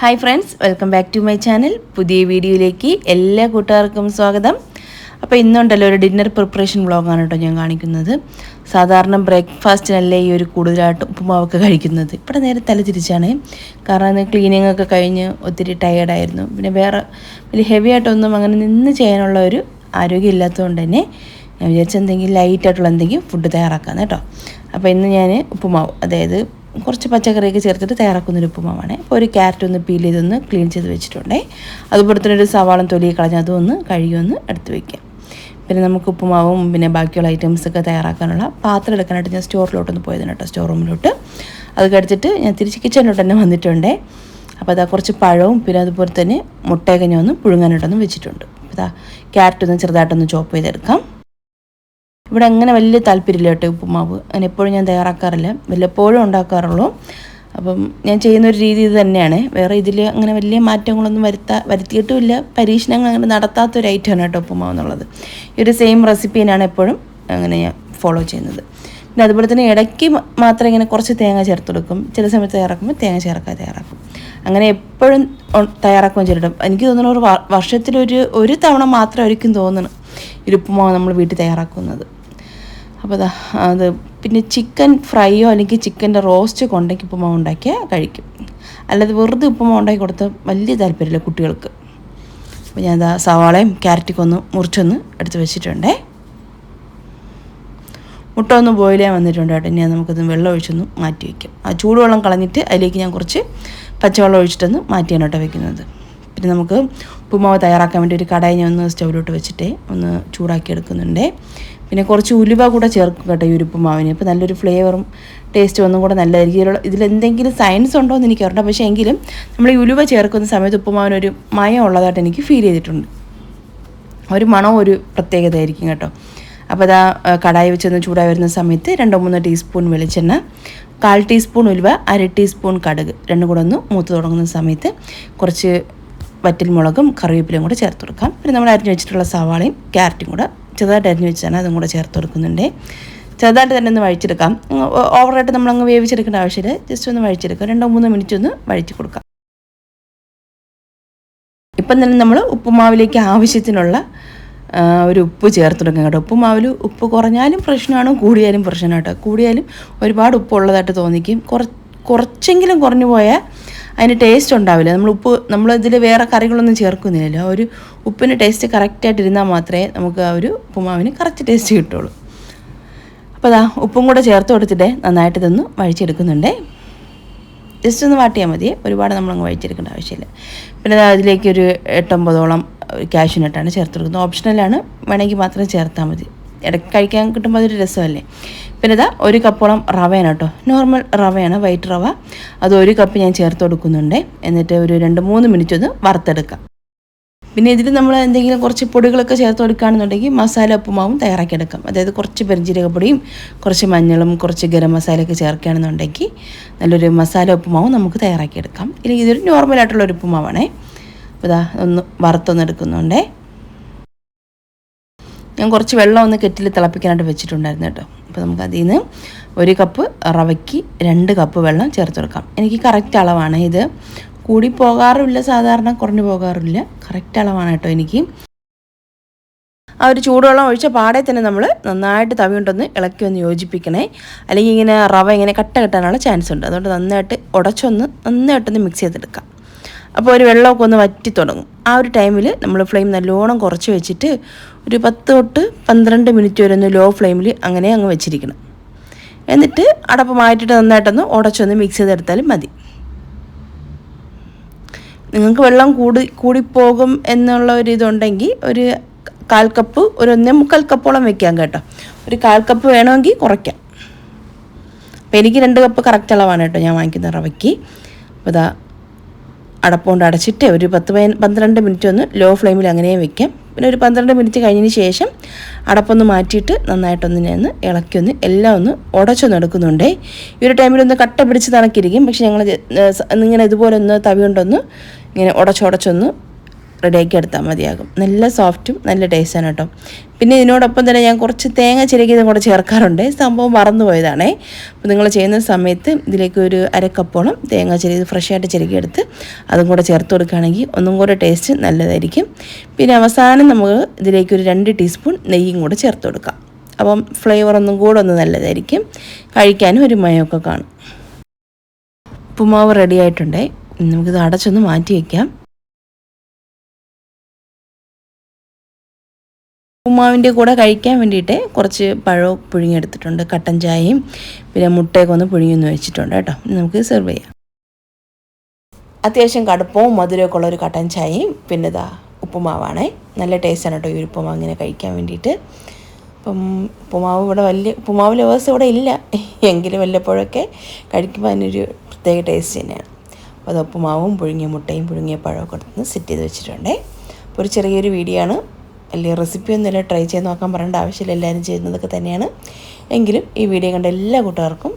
Hi friends, welcome back to my channel. പുതിയ വീഡിയോയിലേക്ക് എല്ലാ കൂട്ടുകാർക്കും സ്വാഗതം. അപ്പോൾ ഇന്നുണ്ടല്ലോ ഒരു ഡിന്നർ പ്രിപ്പറേഷൻ വ്ളോഗാണ് കേട്ടോ ഞാൻ കാണിക്കുന്നത്. സാധാരണ ബ്രേക്ക്ഫാസ്റ്റിനല്ലേ ഈ ഒരു കൂടുതലായിട്ട് ഉപ്പുമാവൊക്കെ കഴിക്കുന്നത്. ഇവിടെ നേരെ തല തിരിച്ചാണ്. കാരണം ഇന്ന് ക്ലീനിങ് ഒക്കെ കഴിഞ്ഞ് ഒത്തിരി ടയേർഡായിരുന്നു. പിന്നെ വേറെ വലിയ ഹെവി ആയിട്ടൊന്നും അങ്ങനെ നിന്ന് ചെയ്യാനുള്ള ഒരു ആരോഗ്യം ഇല്ലാത്തതുകൊണ്ട് തന്നെ ഞാൻ വിചാരിച്ച എന്തെങ്കിലും ലൈറ്റായിട്ടുള്ള എന്തെങ്കിലും ഫുഡ് തയ്യാറാക്കാം കേട്ടോ. അപ്പോൾ ഇന്ന് ഞാൻ ഉപ്പുമാവ്, അതായത് കുറച്ച് പച്ചക്കറിയൊക്കെ ചേർത്തിട്ട് തയ്യാറാക്കുന്നൊരു ഉപ്പുമാവാണ്. അപ്പോൾ ഒരു ക്യാരറ്റ് ഒന്ന് പീൽ ചെയ്തൊന്ന് ക്ലീൻ ചെയ്ത് വെച്ചിട്ടുണ്ടേ. അതുപോലെ തന്നെ ഒരു സവാള തൊലി കളഞ്ഞ് അതൊന്ന് കഴുകി ഒന്ന് എടുത്ത് വയ്ക്കാം. പിന്നെ നമുക്ക് ഉപ്പുമാവും പിന്നെ ബാക്കിയുള്ള ഐറ്റംസൊക്കെ തയ്യാറാക്കാനുള്ള പാത്രം എടുക്കാനായിട്ട് ഞാൻ സ്റ്റോറിലോട്ടൊന്ന് പോയതാണ് കേട്ടോ, സ്റ്റോർ റൂമിലോട്ട്. അത് കഴിച്ചിട്ട് ഞാൻ തിരിച്ച് കിച്ചണിലോട്ട് തന്നെ വന്നിട്ടുണ്ടേ. അപ്പോൾ അതാ കുറച്ച് പഴവും പിന്നെ അതുപോലെ തന്നെ മുട്ടയൊക്കെ ഞാൻ ഒന്ന് പുഴുങ്ങാനായിട്ടൊന്ന് വെച്ചിട്ടുണ്ട്. അപ്പോൾ അതാ ക്യാരറ്റ് ഒന്ന് ചെറുതായിട്ടൊന്ന് ചോപ്പ് ചെയ്തെടുക്കാം. ഇവിടെ അങ്ങനെ വലിയ താല്പര്യമില്ല കേട്ടോ ഉപ്പുമാവ്. അങ്ങനെ എപ്പോഴും ഞാൻ തയ്യാറാക്കാറില്ല, വല്ലപ്പോഴും ഉണ്ടാക്കാറുള്ളൂ. അപ്പം ഞാൻ ചെയ്യുന്നൊരു രീതി ഇത് തന്നെയാണ്. വേറെ ഇതിൽ അങ്ങനെ വലിയ മാറ്റങ്ങളൊന്നും വരുത്തിയിട്ടുമില്ല. പരീക്ഷണങ്ങൾ അങ്ങനെ നടത്താത്തൊരു ഐറ്റമാണ് കേട്ടോ ഉപ്പുമാവ് എന്നുള്ളത്. ഈ ഒരു സെയിം റെസിപ്പി തന്നെയാണ് എപ്പോഴും അങ്ങനെ ഞാൻ ഫോളോ ചെയ്യുന്നത്. പിന്നെ അതുപോലെ തന്നെ ഇടയ്ക്ക് മാത്രം ഇങ്ങനെ കുറച്ച് തേങ്ങ ചേർത്ത് കൊടുക്കും. ചില സമയത്ത് തയ്യാറാക്കുമ്പോൾ തേങ്ങ ചേർക്കാതെ തയ്യാറാക്കും. അങ്ങനെ എപ്പോഴും തയ്യാറാക്കുകയും ചെയ്തിട്ടും എനിക്ക് തോന്നുന്നു ഒരു വർഷത്തിലൊരു തവണ മാത്രമായിരിക്കും തോന്നുന്നു ഈ ഉപ്പുമാവ് നമ്മൾ വീട്ടിൽ തയ്യാറാക്കുന്നത്. അപ്പോൾ അത് പിന്നെ ചിക്കൻ ഫ്രൈയോ അല്ലെങ്കിൽ ചിക്കൻ്റെ റോസ്റ്റ് കൊണ്ടേക്ക് ഉപ്പുമാവ് ഉണ്ടാക്കിയാൽ കഴിക്കും. അല്ലാതെ വെറുതെ ഉപ്പുമാവ് ഉണ്ടാക്കി കൊടുത്ത വലിയ താല്പര്യമില്ല കുട്ടികൾക്ക്. അപ്പോൾ ഞാൻ സവാളയും ക്യാരറ്റൊക്കെ ഒന്ന് മുറിച്ചൊന്ന് എടുത്ത് വെച്ചിട്ടുണ്ടേ. മുട്ട ഒന്ന് ബോയിൽ ചെയ്യാൻ വന്നിട്ടുണ്ട് കേട്ടോ. ഇനി നമുക്കൊന്ന് വെള്ളം ഒഴിച്ചൊന്ന് മാറ്റി വയ്ക്കാം. ആ ചൂടുവെള്ളം കളഞ്ഞിട്ട് അതിലേക്ക് ഞാൻ കുറച്ച് പച്ചവെള്ളം ഒഴിച്ചിട്ടൊന്ന് മാറ്റിയാണ് കേട്ടോ വെക്കുന്നത്. പിന്നെ നമുക്ക് ഉപ്പുമാവ് തയ്യാറാക്കാൻ വേണ്ടി ഒരു കടായി ഞാൻ ഒന്ന് സ്റ്റൗവിലോട്ട് വെച്ചിട്ട് ഒന്ന് ചൂടാക്കി എടുക്കുന്നുണ്ട്. പിന്നെ കുറച്ച് ഉലുവ കൂടെ ചേർക്കും കേട്ടോ ഈ ഒരു ഉപ്പുമാവിന്. ഇപ്പോൾ നല്ലൊരു ഫ്ലേവറും ടേസ്റ്റും ഒന്നും കൂടെ നല്ലതായിരിക്കും. ഇതിലെന്തെങ്കിലും സയൻസ് ഉണ്ടോ എന്ന് എനിക്ക് അറിയണ്ട, പക്ഷേ എങ്കിലും നമ്മൾ ഈ ഉലുവ ചേർക്കുന്ന സമയത്ത് ഉപ്പുമാവിനൊരു മയം ഉള്ളതായിട്ട് എനിക്ക് ഫീൽ ചെയ്തിട്ടുണ്ട്. ഒരു മണവും ഒരു പ്രത്യേകതയായിരിക്കും കേട്ടോ. അപ്പോൾ അതാ കടായി വെച്ചൊന്ന് ചൂടായി വരുന്ന സമയത്ത് 2-3 ടീസ്പൂൺ വെളിച്ചെണ്ണ, 1/4 ടീസ്പൂൺ ഉലുവ, 1/2 ടീസ്പൂൺ കടുക് രണ്ടും കൂടെ ഒന്ന് മൂത്ത് തുടങ്ങുന്ന സമയത്ത് കുറച്ച് വറ്റൽമുളകും കറിവേപ്പിലയും കൂടെ ചേർത്ത് കൊടുക്കാം. പിന്നെ നമ്മൾ അരിഞ്ഞ് വെച്ചിട്ടുള്ള സവാളയും ക്യാരറ്റും കൂടെ ചെറുതായിട്ട് അരിഞ്ഞ് വെച്ചാണ് അതും കൂടെ ചേർത്ത് കൊടുക്കുന്നുണ്ട്. ചെറുതായിട്ട് തന്നെ ഒന്ന് വഴിച്ചെടുക്കാം. ഓവറായിട്ട് നമ്മളങ്ങ് വേവിച്ചെടുക്കേണ്ട ആവശ്യമില്ല, ജസ്റ്റ് ഒന്ന് വഴിച്ചെടുക്കാം. 2-3 മിനിറ്റ് ഒന്ന് വഴിച്ച് കൊടുക്കാം. ഇപ്പം തന്നെ നമ്മൾ ഉപ്പുമാവിലേക്ക് ആവശ്യത്തിനുള്ള ഒരു ഉപ്പ് ചേർത്ത് കൊടുക്കാം കേട്ടോ. ഉപ്പുമാവിൽ ഉപ്പ് കുറഞ്ഞാലും പ്രശ്നമാണ്, കൂടിയാലും പ്രശ്നമാണ് കേട്ടോ. കൂടിയാലും ഒരുപാട് ഉപ്പുള്ളതായിട്ട് തോന്നിക്കും. കുറച്ചെങ്കിലും കുറഞ്ഞു പോയാൽ അതിന് ടേസ്റ്റ് ഉണ്ടാവില്ല. നമ്മളിതിൽ വേറെ കറികളൊന്നും ചേർക്കുന്നില്ലല്ലോ. ഒരു ഉപ്പിന് ടേസ്റ്റ് കറക്റ്റായിട്ടിരുന്നാൽ മാത്രമേ നമുക്ക് ആ ഒരു ഉപ്പുമാവിന് കറക്റ്റ് ടേസ്റ്റ് കിട്ടുള്ളൂ. അപ്പോൾ അതാ ഉപ്പും കൂടെ ചേർത്ത് കൊടുത്തിട്ട് നന്നായിട്ട് ഇതൊന്ന് വഴിച്ചെടുക്കുന്നുണ്ട്. ജസ്റ്റ് ഒന്ന് വാട്ടിയാൽ മതി, ഒരുപാട് നമ്മളങ്ങ് വഴിച്ചെടുക്കേണ്ട ആവശ്യമില്ല. പിന്നെ അതിലേക്ക് ഒരു 8-9 കാഷ്യൂനട്ടാണ് ചേർത്ത് കൊടുക്കുന്നത്. ഓപ്ഷണലാണ്, വേണമെങ്കിൽ മാത്രം ചേർത്താൽ മതി. ഇടയ്ക്ക് കഴിക്കാൻ കിട്ടുമ്പോൾ അതൊരു രസമല്ലേ. പിന്നെ ഇതാ 1 കപ്പോളം റവയാണ് കേട്ടോ, നോർമൽ റവയാണ്, വൈറ്റ് റവ. അത് 1 കപ്പ് ഞാൻ ചേർത്ത് കൊടുക്കുന്നുണ്ട്. എന്നിട്ട് ഒരു 2-3 മിനിറ്റ് ഒന്ന് വറുത്തെടുക്കാം. പിന്നെ ഇതിൽ നമ്മൾ എന്തെങ്കിലും കുറച്ച് പൊടികളൊക്കെ ചേർത്ത് കൊടുക്കുകയാണെന്നുണ്ടെങ്കിൽ മസാല ഉപ്പുമാവും തയ്യാറാക്കിയെടുക്കാം. അതായത് കുറച്ച് പെരുംജീരകപ്പൊടിയും കുറച്ച് മഞ്ഞളും കുറച്ച് ഗരം മസാലയൊക്കെ ചേർക്കുകയാണെന്നുണ്ടെങ്കിൽ നല്ലൊരു മസാല ഉപ്പുമാവും നമുക്ക് തയ്യാറാക്കിയെടുക്കാം. ഇല്ലെങ്കിൽ ഇതൊരു നോർമലായിട്ടുള്ളൊരു ഉപ്പുമാവാണേ. അപ്പോൾ ഇതാ ഒന്ന് വറുത്തൊന്നെടുക്കുന്നുണ്ടേ. ഞാൻ കുറച്ച് വെള്ളം ഒന്ന് കെറ്റിൽ തിളപ്പിക്കാനായിട്ട് വെച്ചിട്ടുണ്ടായിരുന്നു കേട്ടോ. അപ്പോൾ നമുക്ക് അതിൽ നിന്ന് 1 കപ്പ് റവയ്ക്ക് 2 കപ്പ് വെള്ളം ചേർത്ത് കൊടുക്കാം. എനിക്ക് കറക്റ്റ് അളവാണ് ഇത്. കൂടി പോകാറില്ല, സാധാരണ കുറഞ്ഞു പോകാറില്ല, കറക്റ്റ് അളവാണ് കേട്ടോ എനിക്ക്. ആ ഒരു ചൂടുവെള്ളം ഒഴിച്ച പാടെ തന്നെ നമ്മൾ നന്നായിട്ട് തവി കൊണ്ടൊന്ന് ഇളക്കി ഒന്ന് യോജിപ്പിക്കണേ. അല്ലെങ്കിൽ ഇങ്ങനെ റവ ഇങ്ങനെ കട്ട കെട്ടാനുള്ള ചാൻസ് ഉണ്ട്. അതുകൊണ്ട് നന്നായിട്ടൊന്ന് മിക്സ് ചെയ്തെടുക്കാം. അപ്പോൾ ഒരു വെള്ളമൊക്കെ ഒന്ന് വറ്റി തുടങ്ങും. ആ ഒരു ടൈമിൽ നമ്മൾ ഫ്ലെയിം നല്ലോണം കുറച്ച് വെച്ചിട്ട് ഒരു 10-12 മിനിറ്റ് വരെ ഒന്ന് ലോ ഫ്ലെയിമിൽ അങ്ങനെ അങ്ങ് വെച്ചിരിക്കണം. എന്നിട്ട് അടപ്പ് മാറ്റിയിട്ട് നന്നായിട്ടൊന്ന് ഉടച്ചൊന്ന് മിക്സ് ചെയ്തെടുത്താലും മതി. നിങ്ങൾക്ക് വെള്ളം കൂടിപ്പോകും എന്നുള്ള ഒരു ഇതുണ്ടെങ്കിൽ ഒരു 1/4 കപ്പ്, ഒരു 1.25 കപ്പോളം വെക്കാം കേട്ടോ. ഒരു 1/4 കപ്പ് വേണമെങ്കിൽ കുറയ്ക്കാം. അപ്പോൾ എനിക്ക് 2 കപ്പ് കറക്റ്റ് അളവാണ് കേട്ടോ ഞാൻ വാങ്ങിക്കുന്ന റവയ്ക്ക്. അപ്പോൾ ഇതാ അടപ്പുകൊണ്ട് അടച്ചിട്ട് ഒരു 10-12 മിനിറ്റ് ഒന്ന് ലോ ഫ്ലെയിമിൽ അങ്ങനെ വെക്കാം. പിന്നെ ഒരു 12 മിനിറ്റ് കഴിഞ്ഞതിന് ശേഷം അടപ്പൊന്ന് മാറ്റിയിട്ട് നന്നായിട്ടൊന്ന് ഇളക്കി എല്ലാം ഒന്ന് ഉടച്ചൊന്ന് എടുക്കുന്നുണ്ട്. ഈ ഒരു ടൈമിലൊന്ന് കട്ട പിടിച്ച് തണക്കിരിക്കും. പക്ഷെ ഞങ്ങൾ ഇങ്ങനെ ഇതുപോലെ ഒന്ന് തവി കൊണ്ടൊന്ന് ഇങ്ങനെ ഉടച്ചൊന്ന് റെഡിയാക്കി എടുത്താൽ മതിയാകും. നല്ല സോഫ്റ്റും നല്ല ടേസ്റ്റാണ് കേട്ടോ. പിന്നെ ഇതിനോടൊപ്പം തന്നെ ഞാൻ കുറച്ച് തേങ്ങ ചിരകിയതും കൂടെ ചേർക്കാറുണ്ട്. സംഭവം മറന്നു പോയതാണേ. അപ്പോൾ നിങ്ങൾ ചെയ്യുന്ന സമയത്ത് ഇതിലേക്ക് ഒരു അരക്കപ്പോളം തേങ്ങ ചിരകിയത് ഫ്രഷായിട്ട് ചിരകിയെടുത്ത് അതും കൂടെ ചേർത്ത് കൊടുക്കുകയാണെങ്കിൽ ഒന്നും കൂടെ ടേസ്റ്റ് നല്ലതായിരിക്കും. പിന്നെ അവസാനം നമുക്ക് ഇതിലേക്ക് ഒരു 2 ടീസ്പൂൺ നെയ്യും കൂടെ ചേർത്ത് കൊടുക്കാം. അപ്പം ഫ്ലേവർ ഒന്നും കൂടെ ഒന്ന് നല്ലതായിരിക്കും. കഴിക്കാനും ഒരു മയമൊക്കെ കാണും. ഉപ്പുമാവ് റെഡി ആയിട്ടുണ്ടേ. നമുക്കിത് അടച്ചൊന്ന് മാറ്റി വയ്ക്കാം. ഉപ്പുമാവിൻ്റെ കൂടെ കഴിക്കാൻ വേണ്ടിയിട്ട് കുറച്ച് പഴം പുഴുങ്ങിയെടുത്തിട്ടുണ്ട്. കട്ടൻ ചായയും പിന്നെ മുട്ടയൊക്കെ ഒന്ന് പുഴുങ്ങിയൊന്ന് വെച്ചിട്ടുണ്ട് കേട്ടോ. നമുക്ക് സെർവ് ചെയ്യാം. അത്യാവശ്യം കടുപ്പവും മധുരമൊക്കെ ഉള്ളൊരു കട്ടൻ ചായയും പിന്നെ ഉപ്പുമാവാണേ. നല്ല ടേസ്റ്റാണ് കേട്ടോ ഈ ഉപ്പുമാവ് ഇങ്ങനെ കഴിക്കാൻ വേണ്ടിയിട്ട്. അപ്പം ഉപ്പുമാവ് ഇവിടെ ഉപ്പുമാവ് ലവേഴ്സ് ഇവിടെ ഇല്ല, എങ്കിലും വല്ലപ്പോഴൊക്കെ കഴിക്കുമ്പോൾ അതിനൊരു പ്രത്യേക ടേസ്റ്റ് തന്നെയാണ്. അപ്പോൾ അത് ഉപ്പുമാവും പുഴുങ്ങിയ മുട്ടയും പുഴുങ്ങിയ പഴമൊക്കെ എടുത്ത് സെറ്റ് ചെയ്ത് വെച്ചിട്ടുണ്ടേ. അപ്പോൾ ഒരു ചെറിയൊരു വീഡിയോ ആണ്. വലിയ റെസിപ്പിയൊന്നുമില്ല, ട്രൈ ചെയ്ത് നോക്കാൻ പറയേണ്ട ആവശ്യമില്ല, എല്ലാവരും ചെയ്യുന്നതൊക്കെ തന്നെയാണ്. എങ്കിലും ഈ വീഡിയോ കണ്ട എല്ലാ കൂട്ടുകാർക്കും